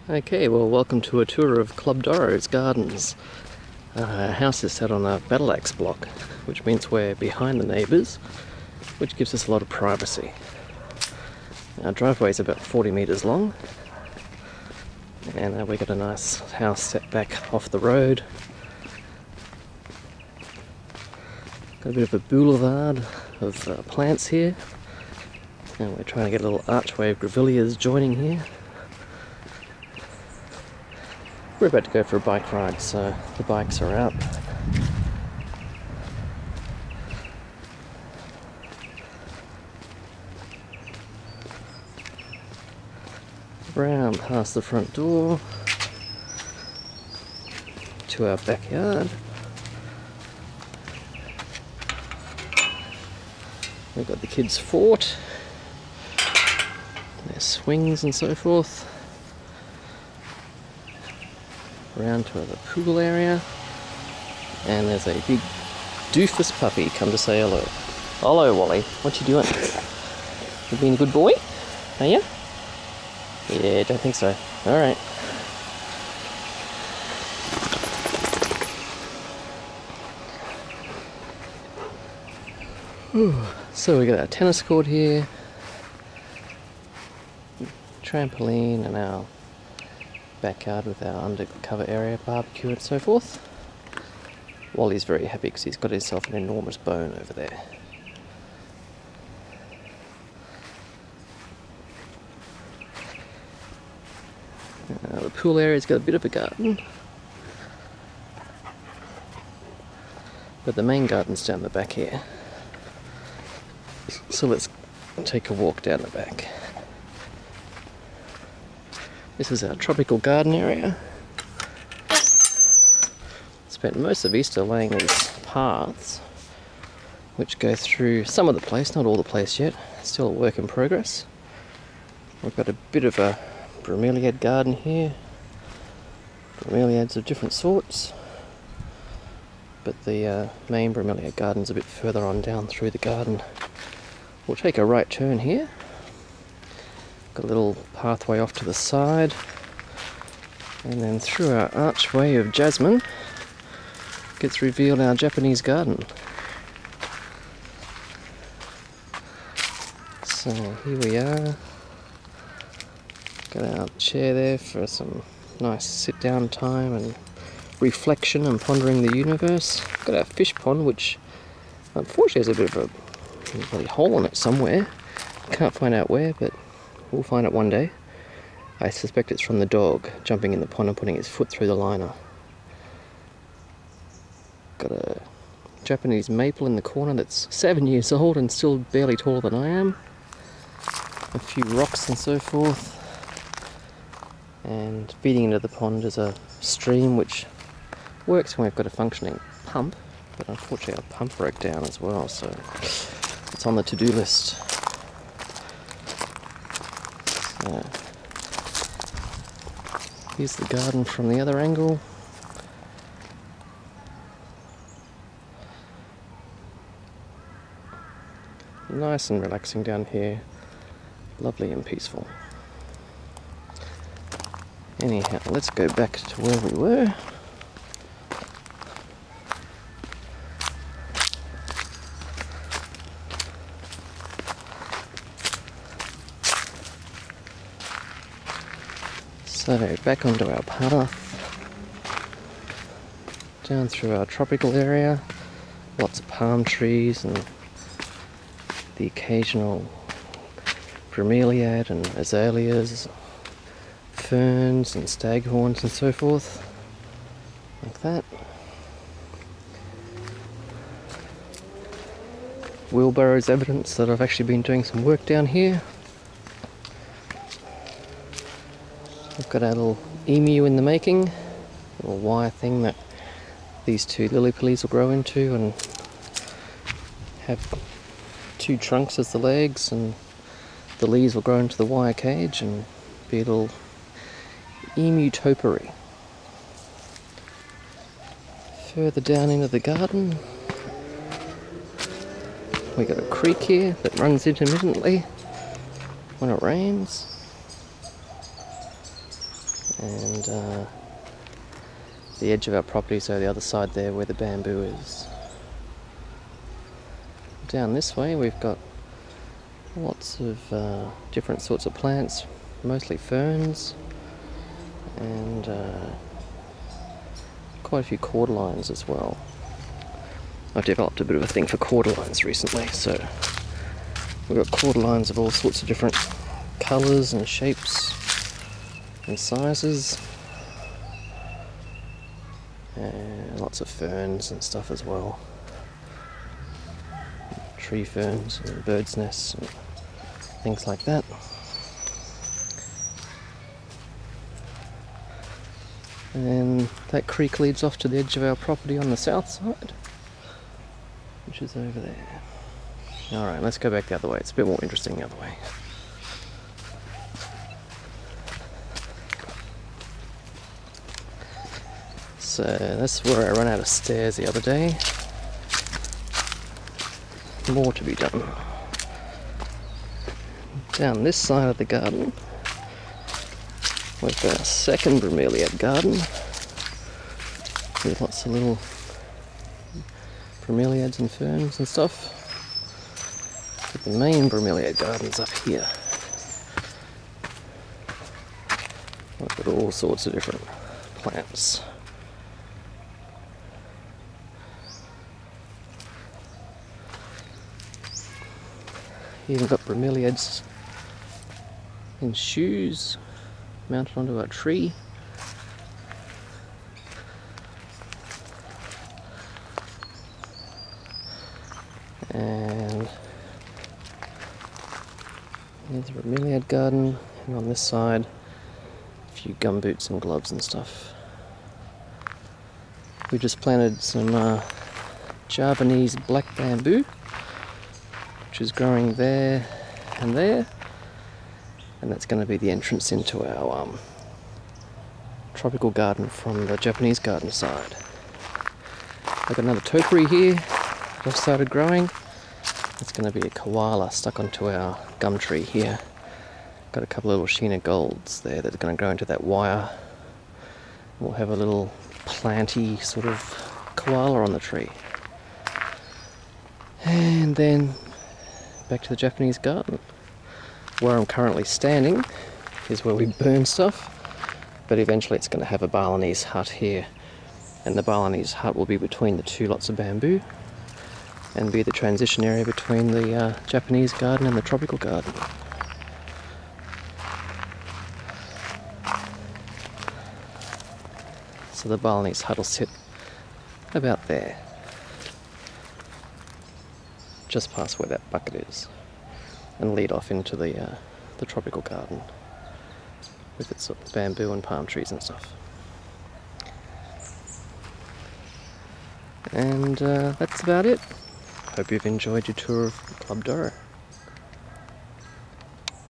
Okay, well, welcome to a tour of Club Durro's gardens. Our house is set on a battle axe block, which means we're behind the neighbours, which gives us a lot of privacy. Our driveway is about 40 metres long, and we've got a nice house set back off the road. Got a bit of a boulevard of plants here, and we're trying to get a little archway of grevilleas joining here. We're about to go for a bike ride, so the bikes are out. Round past the front door to our backyard. We've got the kids' fort, their swings and so forth. Around to the pool area, and there's a big doofus puppy come to say hello. Hello, Wally. What you doing? You being a good boy? Are you? Yeah, don't think so. All right. So we got our tennis court here, trampoline, and our backyard with our undercover area, barbecue and so forth. Wally's very happy because he's got himself an enormous bone over there. The pool area's got a bit of a garden, but the main garden's down the back here. So let's take a walk down the back. This is our tropical garden area. Spent most of Easter laying these paths which go through some of the place, not all the place yet, still a work in progress. We've got a bit of a bromeliad garden here, bromeliads of different sorts, but the main bromeliad garden's a bit further on down through the garden. We'll take a right turn here. Got a little pathway off to the side, and then through our archway of jasmine gets revealed our Japanese garden. So here we are. Got our chair there for some nice sit down time and reflection and pondering the universe. Got our fish pond, which unfortunately has a bit of a bloody hole in it somewhere. Can't find out where, but we'll find it one day. I suspect it's from the dog jumping in the pond and putting his foot through the liner. Got a Japanese maple in the corner that's 7 years old and still barely taller than I am. A few rocks and so forth. And feeding into the pond is a stream which works when we've got a functioning pump, but unfortunately our pump broke down as well, so it's on the to-do list. Here's the garden from the other angle. Nice and relaxing down here. Lovely and peaceful. Anyhow, let's go back to where we were. So back onto our path, down through our tropical area, lots of palm trees and the occasional bromeliad and azaleas, ferns and staghorns and so forth, like that. Wheelbarrows evidence that I've actually been doing some work down here. We've got our little emu in the making, a little wire thing that these two lily pillies will grow into and have two trunks as the legs, and the leaves will grow into the wire cage and be a little emu topiary. Further down into the garden, we got a creek here that runs intermittently when it rains. and the edge of our property, so the other side there where the bamboo is. Down this way we've got lots of different sorts of plants, mostly ferns, and quite a few cordylines as well. I've developed a bit of a thing for cordylines recently, so we've got cordylines of all sorts of different colours and shapes and sizes, and lots of ferns and stuff as well. Tree ferns and birds' nests and things like that. And then that creek leads off to the edge of our property on the south side, which is over there. Alright, let's go back the other way. It's a bit more interesting the other way. So that's where I ran out of stairs the other day. More to be done. Down this side of the garden we've got a second bromeliad garden with lots of little bromeliads and ferns and stuff. But the main bromeliad garden's up here. I've got all sorts of different plants. Even got bromeliads in shoes mounted onto a tree. And there's a bromeliad garden, and on this side a few gumboots and gloves and stuff. We just planted some Javanese black bamboo, which is growing there, and that's going to be the entrance into our tropical garden from the Japanese garden side. I've got another topiary here that I've started growing. It's going to be a koala stuck onto our gum tree here. Got a couple of little Sheena golds there that are going to grow into that wire. We'll have a little planty sort of koala on the tree. And then back to the Japanese garden. Where I'm currently standing is where we burn stuff, but eventually it's going to have a Balinese hut here, and the Balinese hut will be between the two lots of bamboo and be the transition area between the Japanese garden and the tropical garden. So the Balinese hut will sit about there, just past where that bucket is, and lead off into the tropical garden with its sort of bamboo and palm trees and stuff. And that's about it. Hope you've enjoyed your tour of Club Durro.